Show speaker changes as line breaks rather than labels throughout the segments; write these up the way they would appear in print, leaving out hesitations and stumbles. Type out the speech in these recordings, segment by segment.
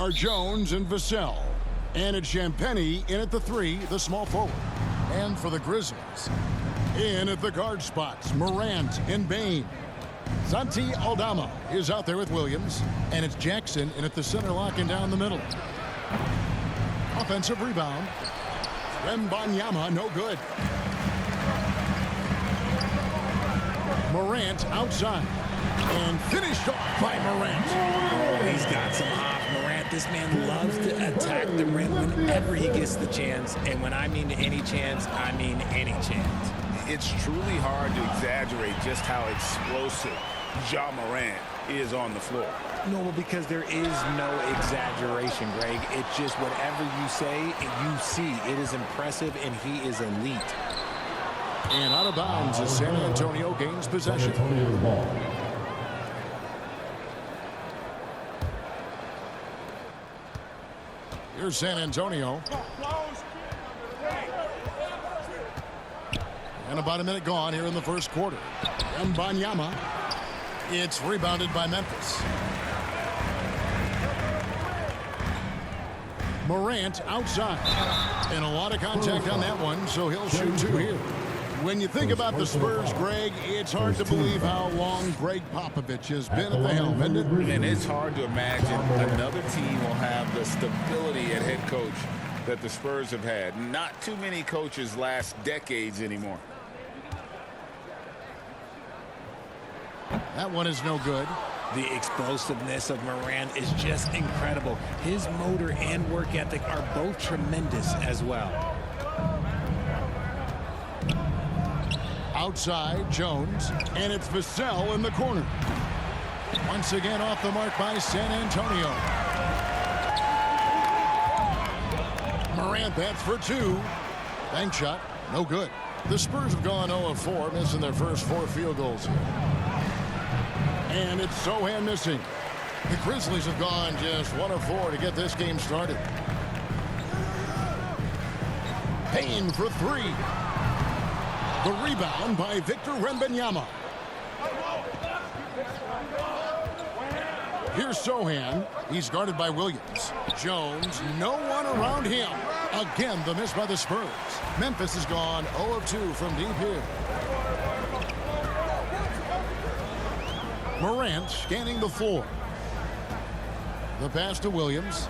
are Jones and Vassell. And it's Champagny in at the 3, the small forward. And for the Grizzlies, in at the guard spots, Morant and Bain. Santi Aldama is out there with Williams. And it's Jackson in at the center, locking down the middle. Offensive rebound. Wembanyama, no good. Morant outside. And finished off by Morant.
Oh, he's got some hop. Morant, this man loves to attack the rim whenever he gets the chance. And when I mean any chance, I mean any chance.
It's truly hard to exaggerate just how explosive Ja Morant is on the floor.
No, because there is no exaggeration, Greg. It's just whatever you say, you see. It is impressive, and he is elite.
And out of bounds as San Antonio gains possession. Here's San Antonio. And about a minute gone here in the first quarter. Wembanyama. It's rebounded by Memphis. Morant outside. And a lot of contact on that one, so he'll shoot 2 here. When you think about the Spurs, Greg, it's hard to believe how long Greg Popovich has been at the helm, isn't it?
And it's hard to imagine another team will have the stability at head coach that the Spurs have had. Not too many coaches last decades anymore.
That one is no good.
The explosiveness of Morant is just incredible. His motor and work ethic are both tremendous as well.
Outside, Jones, and it's Vassell in the corner. Once again off the mark by San Antonio. Morant, that's for 2. Bank shot, no good. The Spurs have gone 0 of 4, missing their first 4 field goals here. And it's Sohan missing. The Grizzlies have gone just 1 of 4 to get this game started. Payne for 3. The rebound by Victor Wembanyama. Here's Sohan. He's guarded by Williams. Jones, no one around him. Again, the miss by the Spurs. Memphis has gone 0 of 2 from deep here. Morant scanning the floor. The pass to Williams.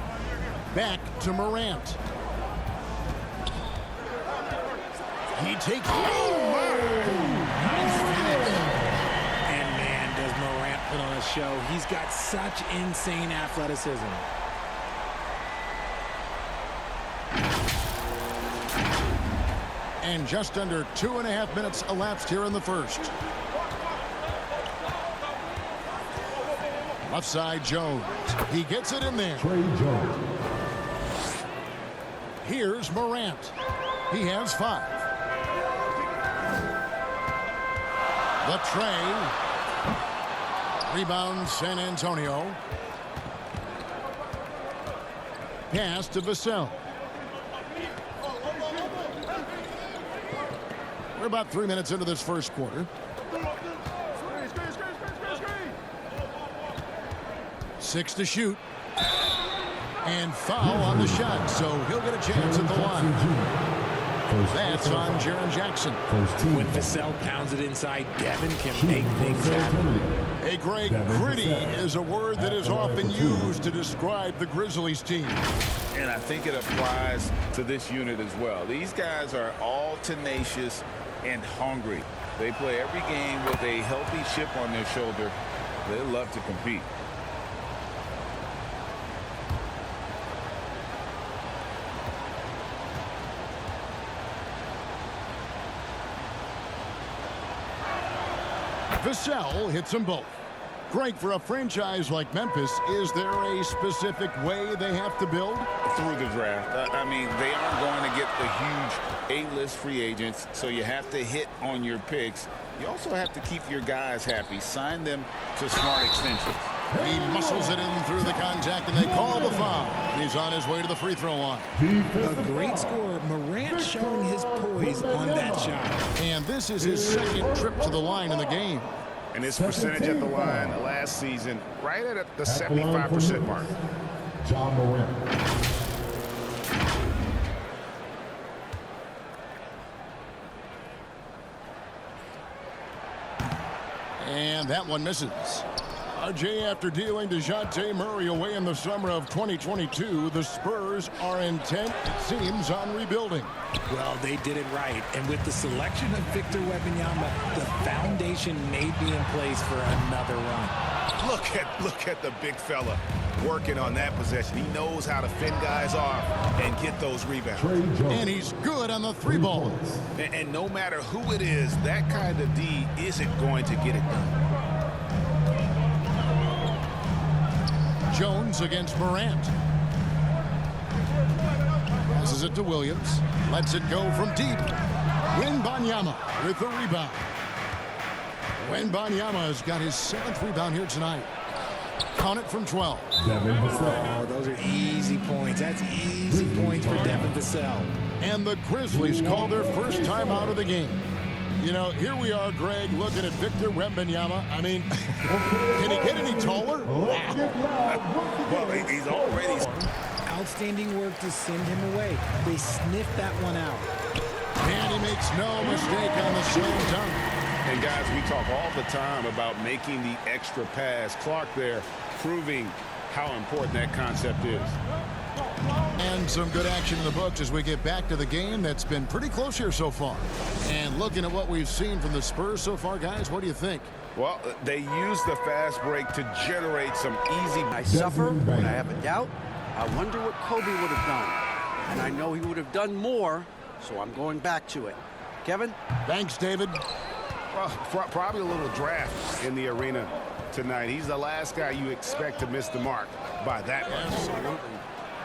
Back to Morant. He takes...
And man, does Morant put on a show. He's got such insane athleticism.
And just under 2.5 minutes elapsed here in the first. Left side, Jones. He gets it in there. Here's Morant. He has 5. The tray. Rebound, San Antonio. Pass to Vassell. We're about 3 minutes into this first quarter. 6 to shoot. And foul on the shot, so he'll get a chance at the line. That's on Jaren Jackson.
When Vassell pounds it inside, Devin can make things happen.
Hey, Greg, gritty is a word that is often used to describe the Grizzlies team.
And I think it applies to this unit as well. These guys are all tenacious and hungry. They play every game with a healthy chip on their shoulder. They love to compete.
Vassell hits them both. Greg, for a franchise like Memphis, is there a specific way they have to build?
Through the draft. I mean, they aren't going to get the huge A-list free agents, so you have to hit on your picks. You also have to keep your guys happy. Sign them to smart extensions.
He muscles it in through the contact, and they call the foul. He's on his way to the free throw line.
A great scorer. Morant showing his poise on that shot.
And this is his second trip to the line in the game.
And his percentage at the line last season, right at the 75% mark.
John Morant. And that one misses. RJ, after dealing DeJounte Murray away in the summer of 2022, the Spurs are intent, it seems, on rebuilding.
Well, they did it right. And with the selection of Victor Wembanyama, the foundation may be in place for another run.
Look at the big fella working on that possession. He knows how to fend guys off and get those rebounds.
And he's good on the three ball.
And no matter who it is, that kind of D isn't going to get it done.
Jones against Morant. Passes it to Williams. Lets it go from deep. Wembanyama with the rebound. Wembanyama has got his 7th rebound here tonight. Count it from 12.
Oh, those are easy points. That's easy points for Devin Vassell.
And the Grizzlies call their first time out of the game. You know, here we are, Greg, looking at Victor Wembanyama. I mean, can he get any taller?
Well, he's already...
Outstanding work to send him away. They sniffed that one out.
And he makes no mistake on the slam dunk.
And guys, we talk all the time about making the extra pass. Clark there proving how important that concept is.
And some good action in the books as we get back to the game that's been pretty close here so far. And looking at what we've seen from the Spurs so far, guys, what do you think?
Well, they use the fast break to generate some easy...
I suffer, but I have a doubt. I wonder what Kobe would have done. And I know he would have done more, so I'm going back to it. Kevin?
Thanks, David.
Well, probably a little draft in the arena tonight. He's the last guy you expect to miss the mark by that much.
Absolutely.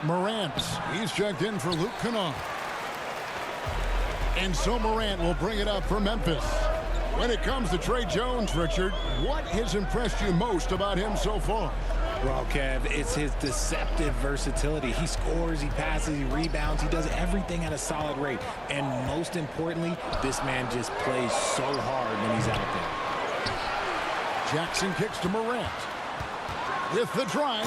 Morant, he's checked in for Luke Kennard. And so Morant will bring it up for Memphis. When it comes to Trey Jones, Richard, what has impressed you most about him so far?
Well, Kev, it's his deceptive versatility. He scores, he passes, he rebounds, he does everything at a solid rate. And most importantly, this man just plays so hard when he's out there.
Jackson kicks to Morant. With the drive,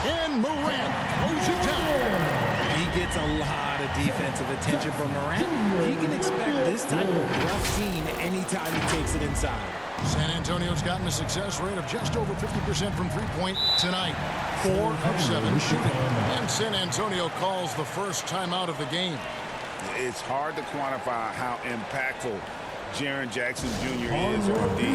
and Morant throws it down.
He gets a lot of defensive attention from Morant. He can expect this type of rough scene anytime he takes it inside.
San Antonio's gotten a success rate of just over 50% from three-point tonight. 4 of 7 shooting. And San Antonio calls the first timeout of the game.
It's hard to quantify how impactful Jaren Jackson Jr. is on D. He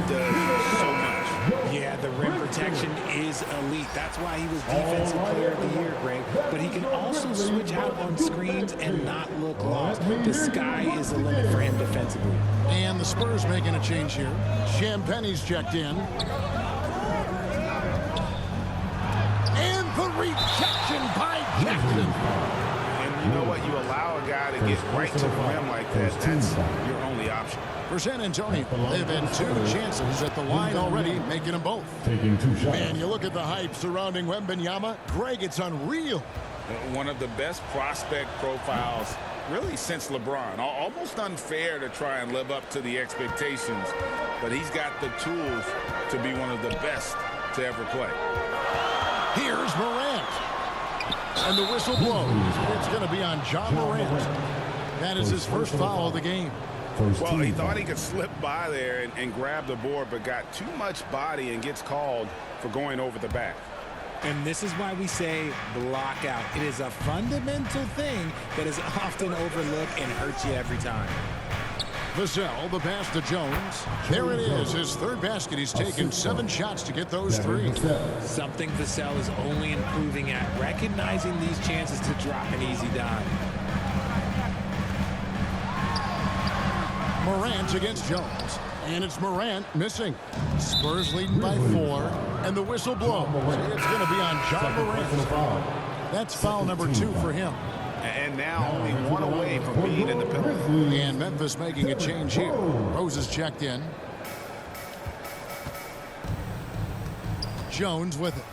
does so much.
Yeah, the rim protection is elite. That's why he was Defensive Player of the Year, Greg. But he can also switch out on screens and not look lost. The sky is the limit for him defensively.
And the Spurs making a change here. Champagne's checked in. And the rejection by Jackson.
And you know what? You allow a guy to get right to the rim like that. That's your only option.
For San Antonio, they've had 2 chances at the line already, making them both.
Taking 2 shots.
Man, you look at the hype surrounding Wembanyama. Greg, it's unreal.
One of the best prospect profiles really since LeBron. Almost unfair to try and live up to the expectations, but he's got the tools to be one of the best to ever play.
Here's Morant. And the whistle blows. It's going to be on John Morant. That is his first foul of the game.
Well, he thought he could slip by there and grab the board, but got too much body and gets called for going over the back.
And this is why we say block out. It is a fundamental thing that is often overlooked and hurts you every time.
Vassell, the pass to Jones. There it is, his 3rd basket. He's taken 7 shots to get those 3.
Something Vassell is only improving at, recognizing these chances to drop an easy dime.
Morant against Jones. And it's Morant missing. Spurs leading by 4. And the whistle blows. It's going to be on John Morant. That's foul number 2 for him.
And now only 1 away from being in the penalty.
And Memphis making a change here. Rose is checked in. Jones with it.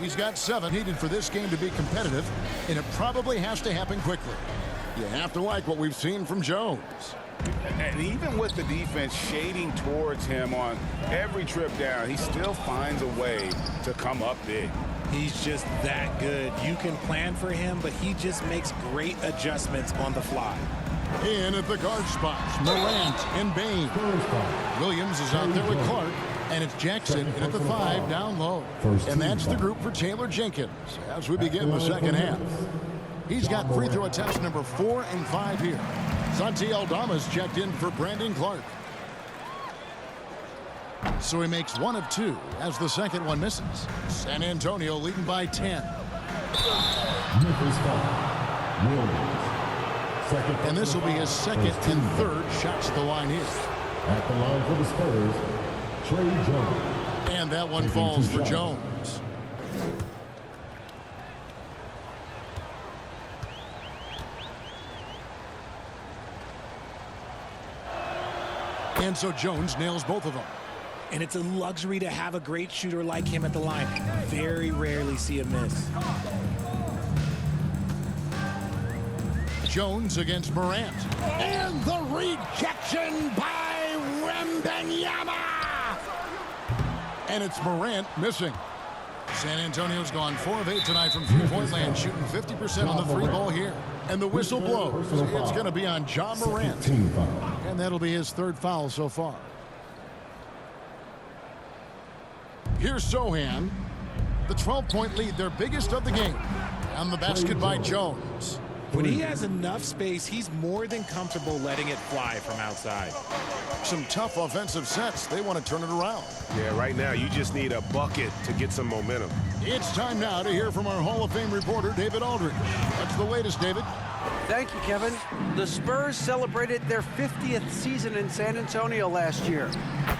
He's got 7 needed for this game to be competitive, and it probably has to happen quickly. You have to like what we've seen from Jones.
And even with the defense shading towards him on every trip down, he still finds a way to come up big.
He's just that good. You can plan for him, but he just makes great adjustments on the fly.
In at the guard spots, Morant and Bain. Williams is out there with Clark, and it's Jackson in at the 5 down low. And that's the group for Taylor Jenkins as we begin the second half. He's got free throw attempts number 4 and 5 here. Santi Aldama's checked in for Brandon Clark. So he makes 1 of 2 as the second one misses. San Antonio leading by 10. And this will be his second and third shots at the line here.
At the line for the Spurs, Trey Jones.
And that one falls for Jones. And so Jones nails both of them.
And it's a luxury to have a great shooter like him at the line. Very rarely see a miss.
Jones against Morant. And the rejection by Wembanyama. And it's Morant missing. San Antonio's gone 4 of 8 tonight from three-point land, shooting 50% on the 3-ball here. And the whistle blows. It's going to be on Ja Morant. And that'll be his 3rd foul so far. Here's Sohan. The 12-point lead, their biggest of the game. And the basket by Jones.
When he has enough space, he's more than comfortable letting it fly from outside.
Some tough offensive sets. They want to turn it around.
Yeah, right now you just need a bucket to get some momentum.
It's time now to hear from our Hall of Fame reporter, David Aldridge. What's the latest, David?
Thank you, Kevin. The Spurs celebrated their 50th season in San Antonio last year.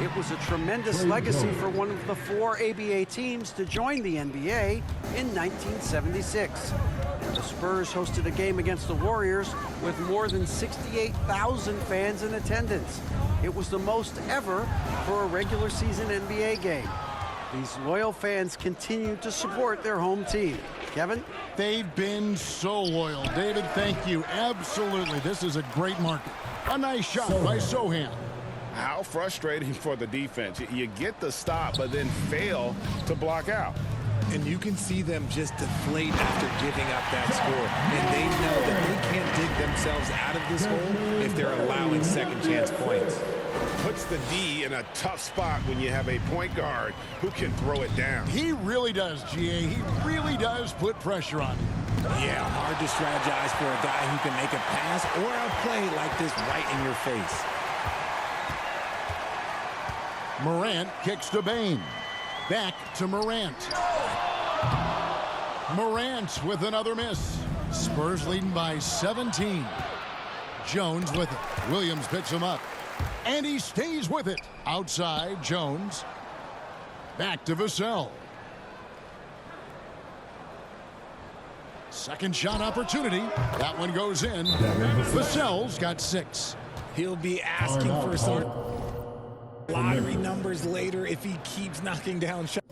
It was a tremendous legacy for one of the 4 ABA teams to join the NBA in 1976. The Spurs hosted a game against the Warriors with more than 68,000 fans in attendance. It was the most ever for a regular season NBA game. These loyal fans continue to support their home team. Kevin?
They've been so loyal. David, thank you. Absolutely. This is a great market. A nice shot by Sohan.
How frustrating for the defense. You get the stop, but then fail to block out.
And you can see them just deflate after giving up that score. And they know that they can't dig themselves out of this hole if they're allowing second chance points.
Puts the D in a tough spot when you have a point guard who can throw it down.
He really does, GA. He really does put pressure on him.
Yeah, hard to strategize for a guy who can make a pass or a play like this right in your face.
Morant kicks to Bain. Back to Morant. Morant with another miss. Spurs leading by 17. Jones with it. Williams picks him up. And he stays with it. Outside, Jones. Back to Vassell. Second shot opportunity. That one goes in. Vassell's got 6.
He'll be asking for some lottery numbers later if he keeps knocking down shots.